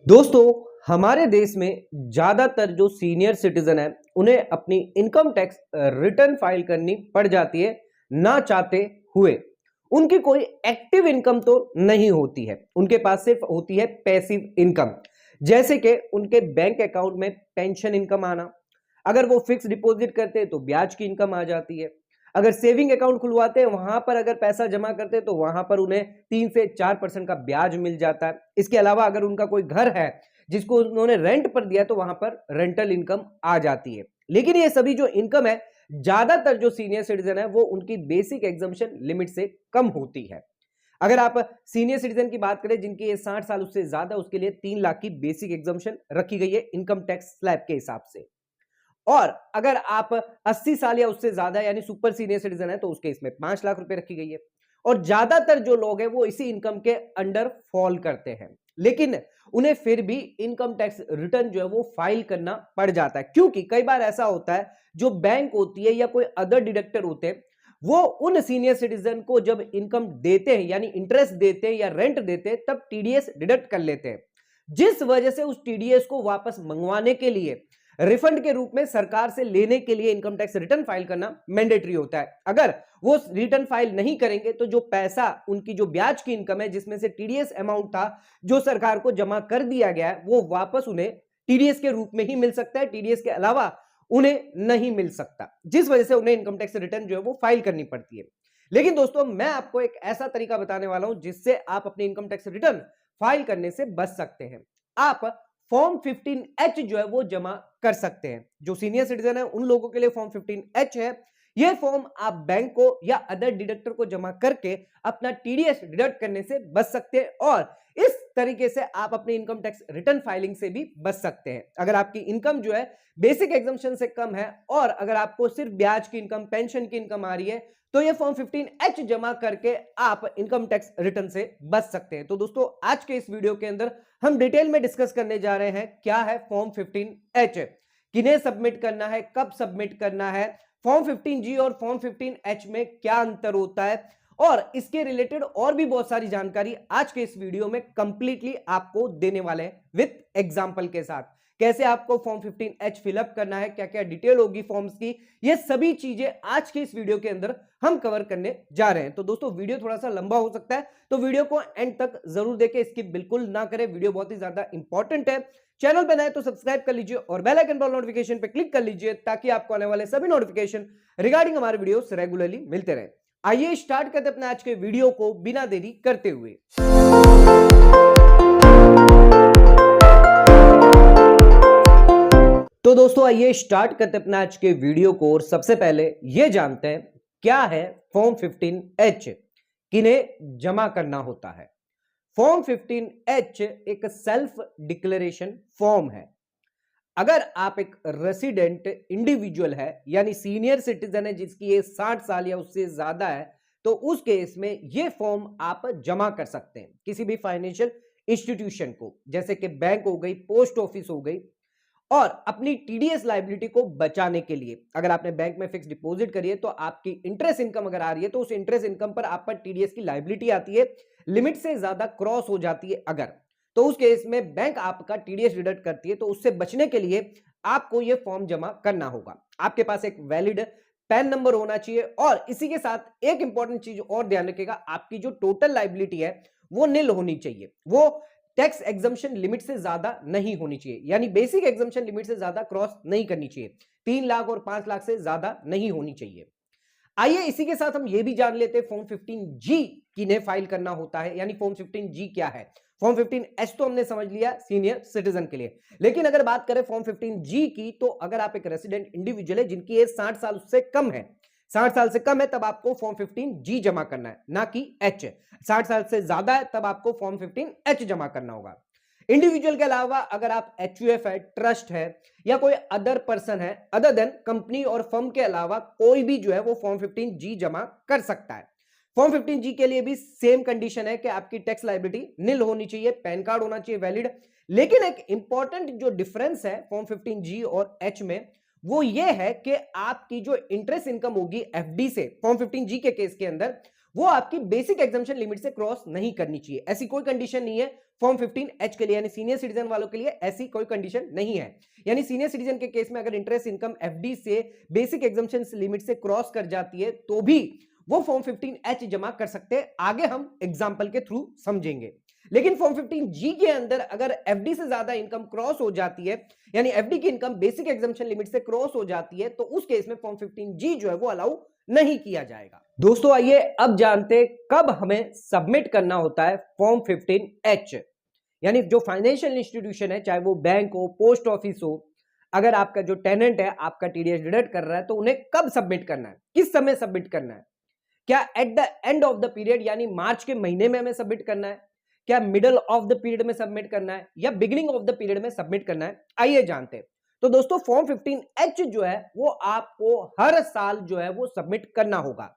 दोस्तों, हमारे देश में ज्यादातर जो सीनियर सिटीजन है उन्हें अपनी इनकम टैक्स रिटर्न फाइल करनी पड़ जाती है ना चाहते हुए। उनकी कोई एक्टिव इनकम तो नहीं होती है, उनके पास सिर्फ होती है पैसिव इनकम। जैसे कि उनके बैंक अकाउंट में पेंशन इनकम आना, अगर वो फिक्स डिपॉजिट करते हैं तो ब्याज की इनकम आ जाती है, अगर सेविंग अकाउंट खुलवाते हैं वहां पर अगर पैसा जमा करते हैं तो वहां पर उन्हें 3 से 4% का ब्याज मिल जाता है। इसके अलावा अगर उनका कोई घर है जिसको उन्होंने रेंट पर दिया तो वहां पर रेंटल इनकम आ जाती है। लेकिन ये सभी जो इनकम है, ज्यादातर जो सीनियर सिटीजन है वो उनकी बेसिक एग्जम्पशन लिमिट से कम होती है। अगर आप सीनियर सिटीजन की बात करें जिनकी ये 60 साल उससे ज्यादा, उसके लिए 3 लाख की बेसिक एग्जम्पशन रखी गई है इनकम टैक्स स्लैब के हिसाब से। और अगर आप 80 साल या उससे ज्यादा यानी सुपर सीनियर सिटीजन है तो उसके इसमें 5 लाख रुपए रखी गई है। और ज्यादातर जो लोग हैं वो इसी इनकम के अंडर फॉल करते हैं, लेकिन उन्हें फिर भी इनकम टैक्स रिटर्न जो है वो फाइल करना पड़ जाता है, क्योंकि कई बार ऐसा होता है जो बैंक होती है या कोई अदर डिडक्टर होते हैं वो उन सीनियर सिटीजन को जब इनकम देते हैं यानी इंटरेस्ट देते हैं या रेंट देते हैं तब टीडीएस डिडक्ट कर लेते हैं, जिस वजह से उस टीडीएस को वापस मंगवाने के लिए रिफंड के रूप में सरकार से लेने के लिए इनकम टैक्स रिटर्न फाइल करना मैंडेटरी होता है। अगर वो रिटर्न फाइल नहीं करेंगे तो जो पैसा उनकी जो ब्याज की इनकम है जिसमें से टीडीएस अमाउंट था जो सरकार को जमा कर दिया गया है वो वापस उन्हें टीडीएस के रूप में ही मिल सकता है, टीडीएस के अलावा उन्हें नहीं मिल सकता, जिस वजह से उन्हें इनकम टैक्स रिटर्न जो है वो फाइल करनी पड़ती है। लेकिन दोस्तों, मैं आपको एक ऐसा तरीका बताने वाला हूं जिससे आप अपनी इनकम टैक्स रिटर्न फाइल करने से बच सकते हैं। आप फॉर्म 15H जो है वो जमा कर सकते हैं। जो सीनियर सिटीजन है उन लोगों के लिए फॉर्म 15H है। यह फॉर्म आप बैंक को या अदर डिडक्टर को जमा करके अपना टीडीएस डिडक्ट करने से बच सकते हैं और इस तरीके से आप अपनी इनकम टैक्स रिटर्न फाइलिंग से भी बच सकते हैं। अगर आपकी इनकम जो है बेसिक एग्जम्पशन से कम है और अगर आपको सिर्फ ब्याज की इनकम, पेंशन की इनकम आ रही है तो ये फॉर्म 15H जमा करके आप इनकम टैक्स रिटर्न से बच सकते हैं। तो दोस्तों, आज के इस वीडियो के अंदर हम डिटेल में डिस्कस करने जा रहे हैं क्या है फॉर्म 15H, किन्हें सबमिट करना है, कब सबमिट करना है, फॉर्म 15G और फॉर्म 15H में क्या अंतर होता है और इसके रिलेटेड और भी बहुत सारी जानकारी आज के इस वीडियो में कंप्लीटली आपको देने वाले हैं विद एग्जांपल के साथ। कैसे आपको फॉर्म 15H फिलअप करना है, क्या क्या डिटेल होगी फॉर्म्स की, ये सभी चीजें आज के इस वीडियो के अंदर हम कवर करने जा रहे हैं। तो दोस्तों, वीडियो थोड़ा सा लंबा हो सकता है तो वीडियो को एंड तक जरूर देखें, स्किप बिल्कुल ना करें, वीडियो बहुत ही ज्यादा इंपॉर्टेंट है। चैनल पे नए तो सब्सक्राइब कर लीजिए और बेल आइकन पर नोटिफिकेशन पे क्लिक कर लीजिए ताकि आपको आने वाले सभी नोटिफिकेशन रिगार्डिंग हमारे वीडियोस रेगुलरली मिलते रहे। आइए स्टार्ट करते अपने आज के वीडियो को बिना देरी करते हुए। तो दोस्तों, आइए स्टार्ट करते अपने आज के वीडियो को और सबसे पहले यह जानते हैं क्या है फॉर्म 15H, किन्हें जमा करना होता है। फॉर्म 15H एक सेल्फ डिक्लेरेशन फॉर्म है। अगर आप एक रेसिडेंट इंडिविजुअल है यानी सीनियर सिटीजन है जिसकी एज 60 साल या उससे ज्यादा है तो उस केस में यह फॉर्म आप जमा कर सकते हैं किसी भी फाइनेंशियल इंस्टीट्यूशन को, जैसे कि बैंक हो गई, पोस्ट ऑफिस हो गई, और अपनी टीडीएस लायबिलिटी को बचाने के लिए। अगर आपने बैंक में फिक्स डिपॉजिट करी है तो आपकी इंटरेस्ट इनकम अगर आ रही है तो उस इंटरेस्ट इनकम पर आप पर टीडीएस की लायबिलिटी आती है, लिमिट से ज्यादा क्रॉस हो जाती है अगर, तो उस केस में बैंक आपका टीडीएस डिडक्ट करती है। तो उससे बचने के लिए आपको यह फॉर्म जमा करना होगा। आपके पास एक वैलिड पैन नंबर होना चाहिए और इसी के साथ एक इंपॉर्टेंट चीज और ध्यान रखिएगा, आपकी जो टोटल लायबिलिटी है वो नील होनी चाहिए, वो टैक्स एग्जम्पशन लिमिट से ज्यादा नहीं होनी चाहिए, यानी बेसिक एग्जम्पशन लिमिट से ज्यादा क्रॉस नहीं करनी चाहिए, 3 लाख और 5 लाख से ज्यादा नहीं होनी चाहिए। आइए इसी के साथ हम ये भी जान लेते हैं फॉर्म 15G किन्हें फाइल करना होता है, यानी फॉर्म 15G क्या है। फॉर्म 15H तो हमने समझ लिया सीनियर सिटीजन के लिए, लेकिन अगर बात करें फॉर्म 15G की तो अगर आप एक रेसिडेंट इंडिविजुअल है जिनकी एज 60 साल उससे कम है, 60 साल से कम है तब आपको फॉर्म 15G जमा करना है, ना कि H। 60 साल से ज्यादा है तब आपको फॉर्म 15H जमा करना होगा। इंडिविजुअल के अलावा अगर आप एचयूएफ है, ट्रस्ट है या कोई अदर पर्सन है अदर देन कंपनी और फर्म के अलावा कोई भी जो है वो फॉर्म 15G जमा कर सकता है। फॉर्म 15G के लिए भी सेम कंडीशन है कि आपकी टैक्स लायबिलिटी नील होनी चाहिए, पैन कार्ड होना चाहिए वैलिड। लेकिन एक इंपॉर्टेंट जो डिफरेंस है फॉर्म 15G और H में वो ये है कि आपकी जो इंटरेस्ट इनकम होगी एफडी से फॉर्म 15G के केस के अंदर वो आपकी बेसिक एग्जम्पशन लिमिट से क्रॉस नहीं करनी चाहिए। ऐसी कोई कंडीशन नहीं है फॉर्म 15H के लिए, यानी सीनियर सिटीजन वालों के लिए ऐसी कोई कंडीशन नहीं है। यानी सीनियर सिटीजन के केस में अगर इंटरेस्ट इनकम एफडी से बेसिक एग्जम्पशन लिमिट से क्रॉस कर जाती है तो भी वो फॉर्म 15H जमा कर सकते हैं। आगे हम एग्जांपल के थ्रू समझेंगे। लेकिन फॉर्म 15G के अंदर अगर एफडी से ज्यादा इनकम क्रॉस हो जाती है, यानी एफडी की इनकम बेसिक एग्जम्पशन लिमिट से क्रॉस हो जाती है, तो उस केस में फॉर्म 15G जो है वो अलाउ नहीं किया जाएगा। दोस्तों आइए अब जानते हैं कब हमें सबमिट करना होता है फॉर्म 15H। यानी जो फाइनेंशियल इंस्टीट्यूशन है, चाहे वो बैंक हो, पोस्ट ऑफिस हो, अगर आपका जो टेनेंट है आपका टीडीएस डिडक्ट कर रहा है तो उन्हें कब सबमिट करना है, किस समय सबमिट करना है? क्या at the end of the period यानी मार्च के महीने में हमें सबमिट करना है, क्या मिडल ऑफ द पीरियड में सबमिट करना है, या बिगिनिंग ऑफ द पीरियड में सबमिट करना है? आइए जानते हैं। तो दोस्तों फॉर्म 15H जो है वो आपको हर साल जो है वो सबमिट करना होगा।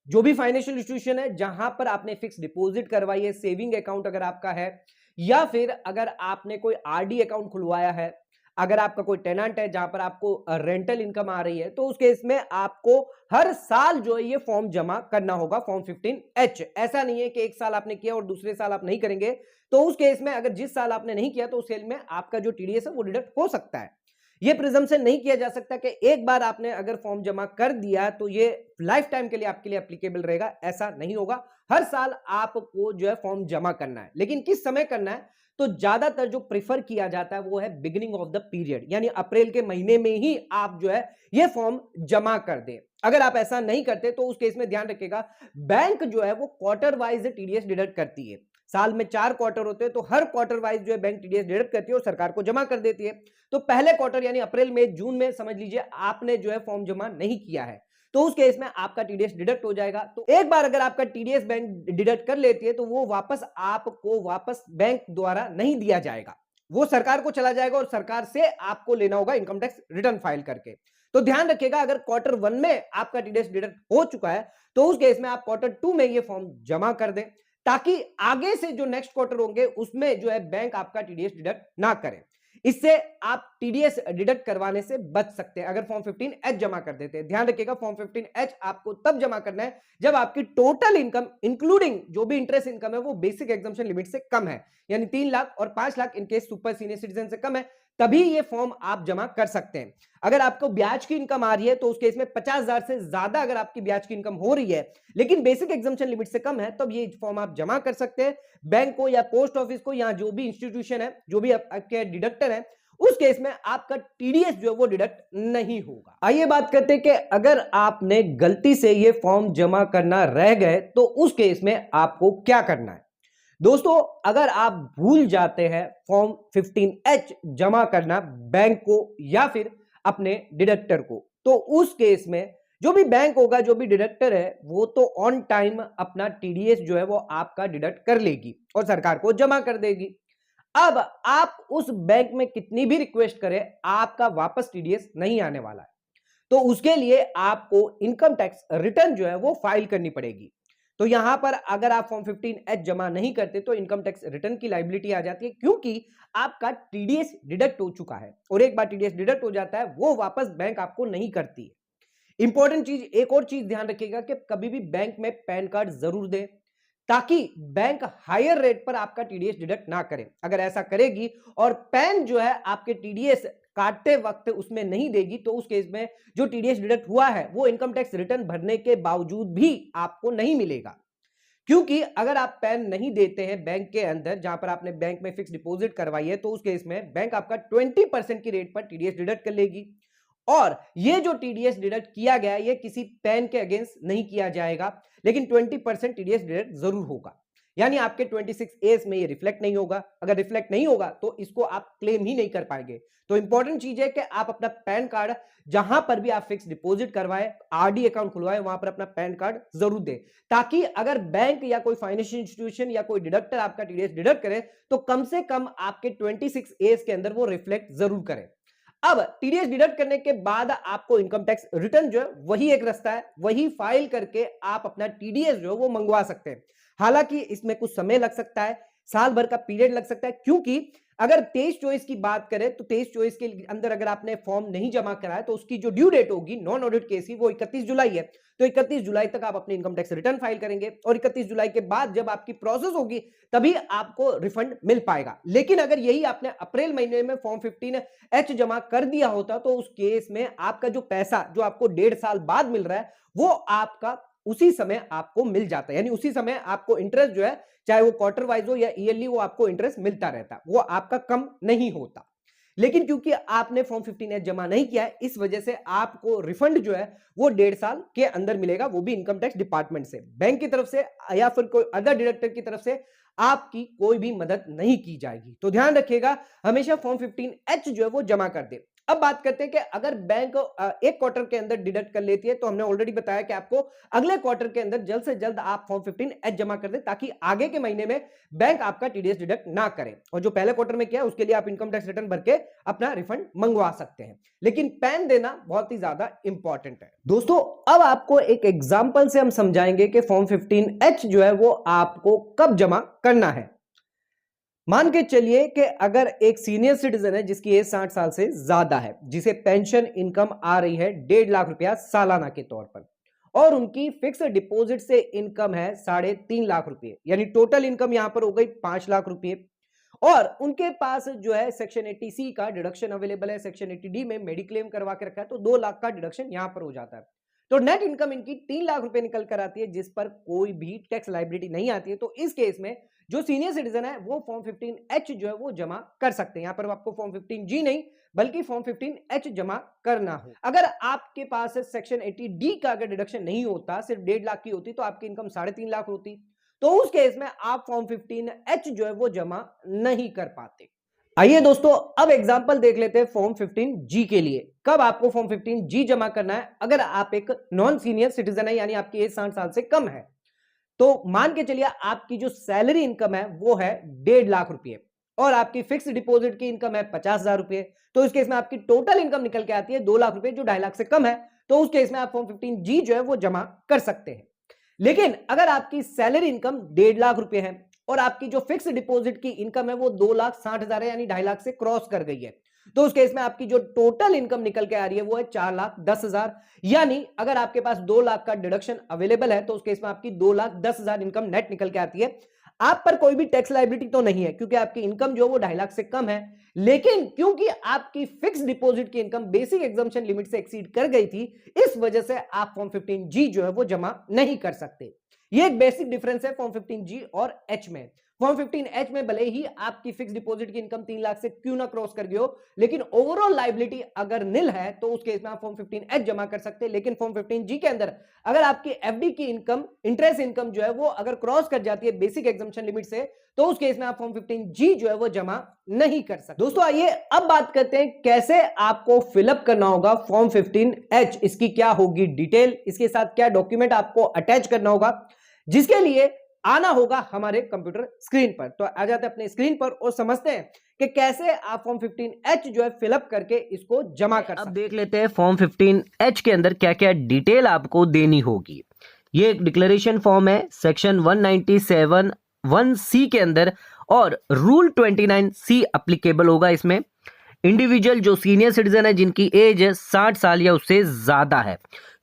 जो भी फाइनेंशियल इंस्टीट्यूशन है जहां पर आपने फिक्स डिपॉजिट करवाई है, सेविंग अकाउंट अगर आपका है, या फिर अगर आपने कोई आरडी अकाउंट खुलवाया है, अगर आपका कोई टेनेंट है जहां पर आपको रेंटल इनकम आ रही है, तो उस केस में आपको हर साल जो है ये फॉर्म जमा करना होगा फॉर्म 15H। ऐसा नहीं है कि एक साल आपने किया और दूसरे साल आप नहीं करेंगे, तो उस केस में अगर जिस साल आपने नहीं किया तो उस केस में आपका जो टीडीएस है वो डिडक्ट हो सकता है। ये प्रिजम्पशन नहीं किया जा सकता कि एक बार आपने अगर फॉर्म जमा कर दिया तो ये लाइफ टाइम के लिए आपके लिए एप्लीकेबल रहेगा, ऐसा नहीं होगा। हर साल आपको जो है फॉर्म जमा करना है, लेकिन किस समय करना है? तो ज्यादातर जो प्रेफर किया जाता है वो है बिगिनिंग ऑफ द पीरियड, यानी अप्रैल के महीने में ही आप जो है ये फॉर्म जमा कर दें। अगर आप ऐसा नहीं करते तो उस केस में ध्यान रखिएगा, बैंक जो है वो क्वार्टर वाइज टीडीएस डिडक्ट करती है। साल में 4 क्वार्टर होते हैं, तो हर क्वार्टर वाइज जो है बैंक टीडीएस डिडक्ट करती है और सरकार को जमा कर देती है। तो पहले क्वार्टर यानी अप्रैल में, जून में समझ लीजिए आपने जो है फॉर्म जमा नहीं किया है, तो उस केस में आपका टीडीएस डिडक्ट हो जाएगा। तो एक बार अगर आपका टीडीएस बैंक डिडक्ट कर लेती है तो वो वापस आपको वापस बैंक द्वारा नहीं दिया जाएगा, वो सरकार को चला जाएगा और सरकार से आपको लेना होगा इनकम टैक्स रिटर्न फाइल करके। तो ध्यान रखिएगा, अगर क्वार्टर 1 में आपका टीडीएस डिडक्ट हो चुका है तो उस केस में आप क्वार्टर 2 में ये फॉर्म जमा कर दें, ताकि आगे से जो नेक्स्ट क्वार्टर होंगे उसमें जो है बैंक आपका टीडीएस डिडक्ट ना करे। इससे आप टीडीएस डिडक्ट करवाने से बच सकते हैं अगर फॉर्म 15H जमा कर देते हैं। ध्यान रखिएगा, फॉर्म 15H आपको तब जमा करना है जब आपकी टोटल इनकम इंक्लूडिंग जो भी इंटरेस्ट इनकम है वो बेसिक एग्जम्पशन लिमिट से कम है, यानी 3 लाख और 5 lakh in case super senior citizen से कम है, तभी ये फॉर्म आप जमा कर सकते हैं। अगर आपको ब्याज की इनकम आ रही है तो उस केस में 50,000 से ज्यादा अगर आपकी ब्याज की इनकम हो रही है लेकिन बेसिक एग्जम्पशन लिमिट से कम है, तब ये फॉर्म आप जमा कर सकते हैं। बैंक को या पोस्ट ऑफिस को या जो भी इंस्टीट्यूशन है, जो भी आपके डिडक्टर है, उस केस में आपका टीडीएस जो है वो डिडक्ट नहीं होगा। आइए बात करते हैं कि अगर आपने गलती से ये फॉर्म जमा करना रह गए तो उस केस में आपको क्या करना है। दोस्तों अगर आप भूल जाते हैं फॉर्म 15H जमा करना बैंक को या फिर अपने डिडक्टर को, तो उस केस में जो भी बैंक होगा, जो भी डिडक्टर है, वो तो ऑन टाइम अपना टीडीएस जो है वो आपका डिडक्ट कर लेगी और सरकार को जमा कर देगी। अब आप उस बैंक में कितनी भी रिक्वेस्ट करें, आपका वापस टीडीएस नहीं आने वाला है, तो उसके लिए आपको इनकम टैक्स रिटर्न जो है वो फाइल करनी पड़ेगी। तो यहां पर अगर आप फॉर्म 15H जमा नहीं करते तो इनकम टैक्स रिटर्न की लायबिलिटी आ जाती है, क्योंकि आपका टीडीएस डिडक्ट हो चुका है और एक बार टीडीएस डिडक्ट हो जाता है वो वापस बैंक आपको नहीं करती है। इंपॉर्टेंट चीज, एक और चीज ध्यान रखिएगा कि कभी भी बैंक में पैन कार्ड जरूर दें, ताकि बैंक हायर रेट पर आपका टीडीएस डिडक्ट ना करे। अगर ऐसा करेगी और पैन जो है आपके टीडीएस काटते वक्त उसमें नहीं देगी, तो उस केस में जो टीडीएस डिडक्ट हुआ है वो इनकम टैक्स रिटर्न भरने के बावजूद भी आपको नहीं मिलेगा। क्योंकि अगर आप पैन नहीं देते हैं बैंक के अंदर जहां पर आपने बैंक में फिक्स डिपॉजिट करवाई है, तो उस केस में बैंक आपका 20% की रेट पर टीडीएस डिडक्ट कर लेगी। और ये जो टीडीएस डिडक्ट किया गया ये किसी पैन के अगेंस्ट नहीं किया जाएगा, लेकिन 20% टीडीएस डिडक्ट जरूर होगा, यानी आपके 26A में ये रिफ्लेक्ट नहीं होगा। अगर रिफ्लेक्ट नहीं होगा तो इसको आप क्लेम ही नहीं कर पाएंगे। तो इंपॉर्टेंट चीज है कि आप अपना पैन कार्ड जहां पर भी आप फिक्स डिपॉजिट करवाए, आरडी अकाउंट खुलवाए, वहां पर अपना पैन कार्ड जरूर दें, ताकि अगर बैंक या कोई फाइनेंशियल इंस्टीट्यूशन या कोई डिडक्टर आपका टीडीएस डिडक्ट करे तो कम से कम आपके 26A के अंदर वो रिफ्लेक्ट जरूर करे। अब टीडीएस डिडक्ट करने के बाद आपको इनकम टैक्स रिटर्न जो है वही एक रास्ता है, वही फाइल करके आप अपना टीडीएस जो है वो मंगवा सकते हैं। हालांकि इसमें कुछ समय लग सकता है, साल भर का पीरियड लग सकता है, क्योंकि अगर 23-24 की बात करें तो 23-24 के अंदर अगर आपने फॉर्म नहीं जमा कराया तो उसकी जो ड्यू डेट होगी नॉन ऑडिट केस की वो 31 जुलाई है। तो 31 जुलाई तक आप अपनी इनकम टैक्स रिटर्न फाइल करेंगे और 31 जुलाई के बाद जब आपकी प्रोसेस होगी तभी आपको रिफंड मिल पाएगा। लेकिन अगर यही आपने अप्रैल महीने में फॉर्म 15H जमा कर दिया होता तो उस केस में आपका जो पैसा जो आपको 1.5 साल बाद मिल रहा है वो आपका उसी समय आपको मिल जाता है, यानी उसी समय आपको इंटरेस्ट जो है चाहे वो क्वार्टर वाइज हो या ईयरली वो आपको इंटरेस्ट मिलता रहता है, वो आपका कम नहीं होता। लेकिन क्योंकि आपने फॉर्म 15H जमा नहीं किया है इस वजह से आपको रिफंड जो है वो 1.5 साल के अंदर मिलेगा, वो भी इनकम टैक्स डिपार्टमेंट से, बैंक की तरफ से या फिर कोई अदर डायरेक्टर की तरफ से आपकी कोई भी मदद नहीं की जाएगी। तो ध्यान रखिएगा हमेशा फॉर्म 15H जो है वो जमा कर दे। अब बात करते हैं कि अगर बैंक एक क्वार्टर के अंदर डिडक्ट कर लेती है तो हमने ऑलरेडी बताया कि आपको अगले क्वार्टर के अंदर जल्द से जल्द आप फॉर्म 15H जमा कर दें ताकि आगे के महीने में बैंक आपका टीडीएस डिडक्ट ना करे, और जो पहले क्वार्टर में किया उसके लिए आप इनकम टैक्स रिटर्न भर के अपना रिफंड मंगवा सकते हैं। लेकिन पैन देना बहुत ही ज्यादा इंपॉर्टेंट है। दोस्तों अब आपको एक एग्जांपल से हम समझाएंगे कि फॉर्म 15H जो है वो आपको कब जमा करना है। मान के चलिए कि अगर एक सीनियर सिटीजन है जिसकी एज 60 साल से ज्यादा है, जिसे पेंशन इनकम आ रही है 1.5 लाख रुपया सालाना के तौर पर, और उनकी फिक्स डिपॉजिट से इनकम है 3.5 लाख रुपए, यानी टोटल इनकम यहां पर हो गई 5 लाख रुपए, और उनके पास जो है सेक्शन 80C का डिडक्शन अवेलेबल है, सेक्शन 80D में मेडिक्लेम करवा के रखा है, तो 2 लाख का डिडक्शन यहां पर हो जाता है। तो नेट इनकम इनकी 3 लाख रुपए निकल कर आती है जिस पर कोई भी टैक्स लायबिलिटी नहीं आती है। तो इस केस में जो सीनियर सिटीजन है वो फॉर्म 15H जो है वो जमा कर सकते हैं। यहां पर आपको फॉर्म 15G नहीं बल्कि फॉर्म 15H जमा करना हो। अगर आपके पास सेक्शन 80D का अगर डिडक्शन नहीं होता, सिर्फ 1.5 लाख की होती तो आपकी इनकम 3.5 लाख होती, तो उस केस में आप फॉर्म 15H जो है वो जमा नहीं कर पाते। आइए दोस्तों अब एग्जांपल देख लेते हैं फॉर्म 15G के लिए। कब आपको फॉर्म 15G जमा करना है अगर आप एक नॉन सीनियर सिटीजन है, यानी आपकी एज 60 साल से कम है। तो मान के चलिए आपकी जो सैलरी इनकम है वो है 1.5 लाख रुपए और आपकी फिक्स डिपॉजिट की इनकम है 50,000 रुपए। तो इस केस में आपकी टोटल इनकम निकल के आती है 2 लाख रुपए, जो 2.5 लाख से कम है। तो उस केस में आप फॉर्म 15G जो है वो जमा कर सकते हैं। लेकिन अगर आपकी सैलरी इनकम 1.5 लाख रुपए है और आपकी जो फिक्स डिपॉजिट की इनकम है वो 2,60,000 है, यानी 2.5 लाख से क्रॉस कर गई है, तो उस केस में आपकी जो टोटल इनकम निकल के आ रही है वो है 4,10,000। यानी अगर आपके पास 2 लाख का डिडक्शन अवेलेबल है तो उस केस में आपकी 2,10,000 इनकम नेट निकल के आती है। आप पर कोई भी टैक्स लायबिलिटी तो नहीं है क्योंकि आपकी इनकम जो वो 2.5 लाख से कम है, लेकिन क्योंकि आपकी फिक्स डिपॉजिट की इनकम बेसिक एग्जम्पशन लिमिट से एक्सीड कर गई थी, इस वजह से आप फॉर्म 15G जो है वो जमा नहीं कर सकते। ये एक बेसिक डिफरेंस है फॉर्म 15G और H में। फॉर्म 15H में भले ही आपकी फिक्स डिपॉजिट की इनकम 3 लाख से क्यों ना क्रॉस कर गई हो, लेकिन ओवरऑल लायबिलिटी अगर निल है तो उस केस में आप फॉर्म 15H जमा कर सकते हैं। लेकिन फॉर्म 15G के अंदर अगर आपकी एफडी की इनकम, इंटरेस्ट इनकम जो है वो अगर क्रॉस कर जाती है बेसिक एग्जम्पशन लिमिट से, तो उस केस में आप फॉर्म 15G जो है वो जमा नहीं कर सकते। दोस्तों आइए अब बात करते हैं कैसे आपको फिलअप करना होगा फॉर्म 15H। इसकी क्या होगी डिटेल, इसके साथ क्या डॉक्यूमेंट आपको अटैच करना होगा, जिसके लिए आना होगा हमारे कंप्यूटर स्क्रीन पर। तो आ जाते हैं अपने स्क्रीन पर और समझते हैं कि कैसे आप फॉर्म 15H जो है फिलअप करके इसको जमा कर सकते हैं। अब देख लेते हैं फॉर्म 15H के अंदर क्या क्या डिटेल आपको देनी होगी। ये एक डिक्लेरेशन फॉर्म है सेक्शन 197(1)(c) के अंदर, और रूल 29C अप्लीकेबल होगा इसमें। इंडिविजुअल जो सीनियर सिटीजन है जिनकी एज 60 साल या उससे ज्यादा है,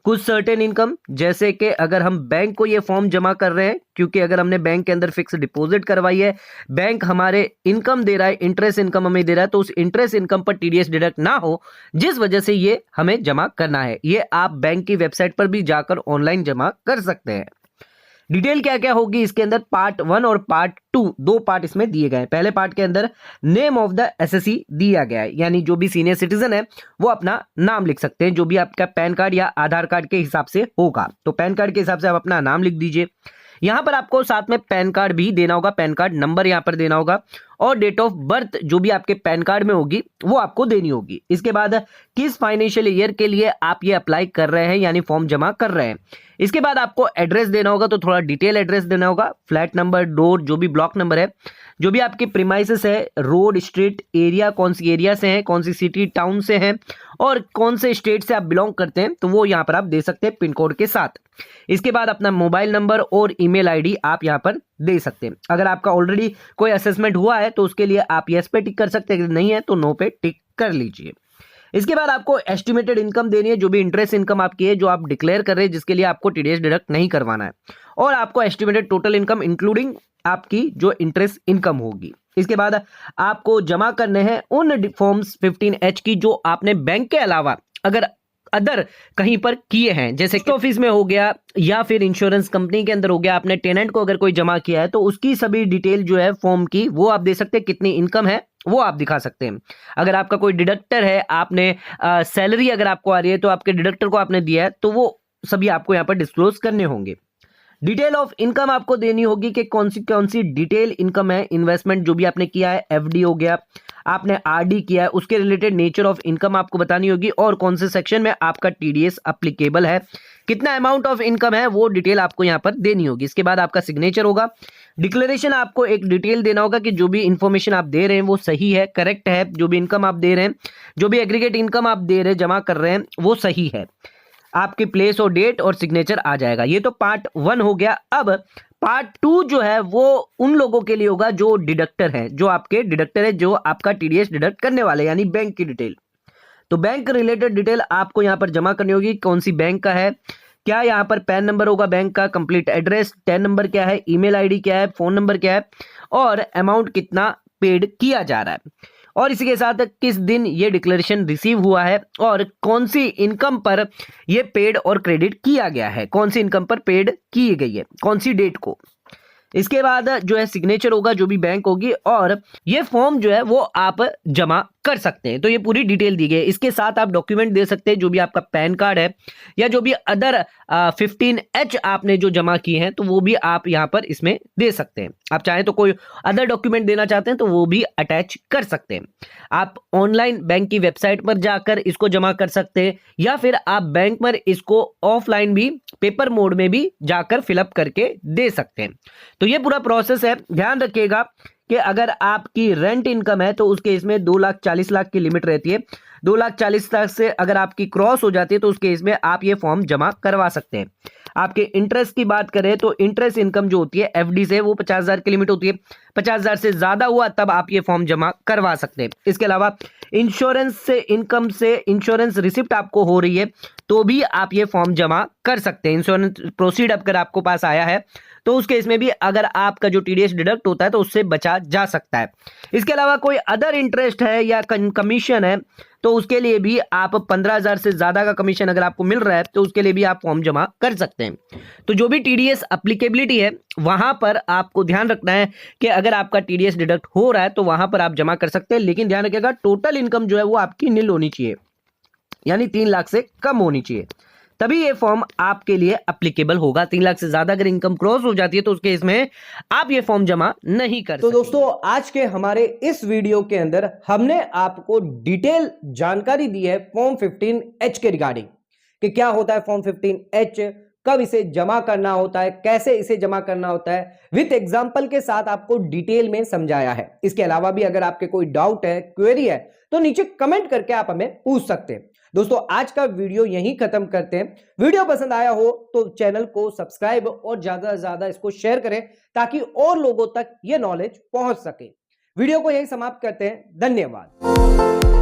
कुछ सर्टेन इनकम, जैसे कि अगर हम बैंक को ये फॉर्म जमा कर रहे हैं, क्योंकि अगर हमने बैंक के अंदर फिक्स डिपॉजिट करवाई है, बैंक हमारे इनकम दे रहा है, इंटरेस्ट इनकम हमें दे रहा है, तो उस इंटरेस्ट इनकम पर टीडीएस डिडक्ट ना हो, जिस वजह से ये हमें जमा करना है। ये आप बैंक की वेबसाइट पर भी जाकर ऑनलाइन जमा कर सकते हैं। डिटेल क्या क्या होगी इसके अंदर, पार्ट 1 और पार्ट 2, 2 पार्ट इसमें दिए गए हैं। पहले पार्ट के अंदर नेम ऑफ द एसएससी दिया गया है, यानी जो भी सीनियर सिटीजन है वो अपना नाम लिख सकते हैं, जो भी आपका पैन कार्ड या आधार कार्ड के हिसाब से होगा। तो पैन कार्ड के हिसाब से आप अपना नाम लिख दीजिए। यहां पर आपको साथ में पैन कार्ड भी देना होगा, पैन कार्ड नंबर यहां पर देना होगा, और डेट ऑफ बर्थ जो भी आपके पैन कार्ड में होगी वो आपको देनी होगी। इसके बाद किस फाइनेंशियल ईयर के लिए आप ये अप्लाई कर रहे हैं, यानी फॉर्म जमा कर रहे हैं। इसके बाद आपको एड्रेस देना होगा, तो थोड़ा डिटेल एड्रेस देना होगा, फ्लैट नंबर, डोर, जो भी ब्लॉक नंबर है, जो भी आपकी प्रीमाइसेस है, रोड, स्ट्रीट, एरिया, कौन सी एरिया से हैं, कौन सी सिटी टाउन से हैं, और कौन से स्टेट से आप बिलोंग करते हैं, तो वो यहाँ पर आप दे सकते हैं पिन कोड के साथ। इसके बाद अपना मोबाइल नंबर और ईमेल आईडी आप यहाँ पर दे सकते हैं। अगर आपका ऑलरेडी कोई असेसमेंट हुआ है तो उसके लिए आप यस पे टिक कर सकते हैं, नहीं है तो नो पे टिक कर लीजिए। इसके बाद आपको एस्टिमेटेड इनकम देनी है, जो भी इंटरेस्ट इनकम आपकी है जो आप डिक्लेयर कर रहे हैं, जिसके लिए आपको टीडीएस डिडक्ट नहीं करवाना है, और आपको एस्टिमेटेड टोटल इनकम इंक्लूडिंग आपकी जो इंटरेस्ट इनकम होगी। इसके बाद आपको जमा करने हैं उन फॉर्म्स 15H की जो आपने बैंक के अलावा अगर अदर कहीं पर किए हैं, जैसे ऑफिस में हो गया या फिर इंश्योरेंस कंपनी के अंदर हो गया, आपने टेनेंट को अगर कोई जमा किया है तो उसकी सभी डिटेल जो है फॉर्म की वो आप दे सकते हैं, कितनी इनकम है वो आप दिखा सकते हैं। अगर आपका कोई डिडक्टर है, आपने सैलरी अगर आपको आ रही है तो आपके डिडक्टर को आपने दिया है तो वो सभी आपको यहाँ पर डिस्क्लोज करने होंगे। डिटेल ऑफ इनकम आपको देनी होगी कि कौन सी डिटेल इनकम है, इन्वेस्टमेंट जो भी आपने किया है, एफडी हो गया, आपने आरडी किया है, उसके रिलेटेड नेचर ऑफ इनकम आपको बतानी होगी, और कौन से सेक्शन में आपका टीडीएस एप्लीकेबल है, कितना अमाउंट ऑफ इनकम है वो डिटेल आपको यहां पर देनी होगी। इसके बाद आपका सिग्नेचर होगा। डिक्लेरेशन आपको एक डिटेल देना होगा कि जो भी इंफॉर्मेशन आप दे रहे हैं वो सही है, करेक्ट है, जो भी इनकम आप दे रहे हैं, जो भी एग्रीगेट इनकम आप दे रहे हैं, जमा कर रहे हैं, वो सही है। आपके प्लेस और डेट और सिग्नेचर आ जाएगा। ये तो पार्ट 1 हो गया। अब पार्ट 2 जो है वो उन लोगों के लिए होगा जो डिडक्टर है, जो आपके डिडक्टर है, जो आपका टीडीएस डिडक्ट करने वाले, यानी बैंक की डिटेल। तो बैंक रिलेटेड डिटेल आपको यहां पर जमा करनी होगी, कौन सी बैंक का है, क्या यहां पर पैन नंबर होगा बैंक का, कंप्लीट एड्रेस, टेन नंबर क्या है, ईमेल आईडी क्या है, फोन नंबर क्या है, और अमाउंट कितना पेड किया जा रहा है, और इसी के साथ किस दिन ये डिक्लेरेशन रिसीव हुआ है, और कौन सी इनकम पर ये पेड और क्रेडिट किया गया है, कौन सी इनकम पर पेड की गई है, कौन सी डेट को। इसके बाद जो है सिग्नेचर होगा जो भी बैंक होगी, और ये फॉर्म जो है वो आप जमा कर सकते हैं। तो ये पूरी डिटेल दी गई है। इसके साथ आप डॉक्यूमेंट दे सकते हैं, जो भी आपका पैन कार्ड है या जो भी अदर 15H आपने जो जमा किए हैं तो वो भी आप यहाँ पर इसमें दे सकते हैं। आप चाहें तो कोई अदर डॉक्यूमेंट देना चाहते हैं तो वो भी अटैच कर सकते हैं। आप ऑनलाइन बैंक की वेबसाइट पर जाकर इसको जमा कर सकते हैं, या फिर आप बैंक पर इसको ऑफलाइन भी पेपर मोड में भी जाकर फिलअप करके दे सकते हैं। तो ये पूरा प्रोसेस है। ध्यान रखिएगा कि अगर आपकी रेंट इनकम है तो उसके इसमें 2,40,00,000 की लिमिट रहती है। 2,40,00,000 से अगर आपकी क्रॉस हो जाती है तो उसके इसमें आप ये फॉर्म जमा करवा सकते हैं। आपके इंटरेस्ट की बात करें तो इंटरेस्ट इनकम जो होती है एफडी से वो 50,000 की लिमिट होती है। 50,000 से ज्यादा हुआ तब आप ये फॉर्म जमा करवा सकते हैं। इसके अलावा इंश्योरेंस से इनकम से इंश्योरेंस रिसिप्ट आपको हो रही है तो भी आप ये फॉर्म जमा कर सकते हैं। इंश्योरेंस प्रोसीड अगर आपको पास आया है तो उस केस में भी अगर आपका जो टीडीएस डिडक्ट होता है तो उससे बचा जा सकता है। इसके अलावा कोई अदर इंटरेस्ट है या कमीशन है तो उसके लिए भी आप 15,000 से ज्यादा का कमीशन अगर आपको मिल रहा है तो उसके लिए भी आप फॉर्म जमा कर सकते हैं। तो जो भी टीडीएस एप्लीकेबिलिटी है वहां पर आपको ध्यान रखना है कि अगर आपका टीडीएस डिडक्ट हो रहा है तो वहां पर आप जमा कर सकते हैं, लेकिन ध्यान रखिएगा टोटल इनकम जो है वो आपकी नील होनी चाहिए, यानी 3 लाख से कम होनी चाहिए, तभी ये फॉर्म आपके लिए एप्लीकेबल होगा। 3 लाख से ज्यादा अगर इनकम क्रॉस हो जाती है तो उसके इसमें आप ये फॉर्म जमा नहीं कर सकते। तो दोस्तों आज के हमारे इस वीडियो के अंदर हमने आपको डिटेल जानकारी दी है फॉर्म 15H के रिगार्डिंग कि क्या होता है फॉर्म 15H, कब इसे जमा करना होता है, कैसे इसे जमा करना होता है, विथ एग्जांपल के साथ आपको डिटेल में समझाया है। इसके अलावा भी अगर आपके कोई डाउट है, क्वेरी है तो नीचे कमेंट करके आप हमें पूछ सकते हैं। दोस्तों आज का वीडियो यहीं खत्म करते हैं। वीडियो पसंद आया हो तो चैनल को सब्सक्राइब और ज्यादा से ज्यादा इसको शेयर करें ताकि और लोगों तक ये नॉलेज पहुंच सके। वीडियो को यहीं समाप्त करते हैं। धन्यवाद।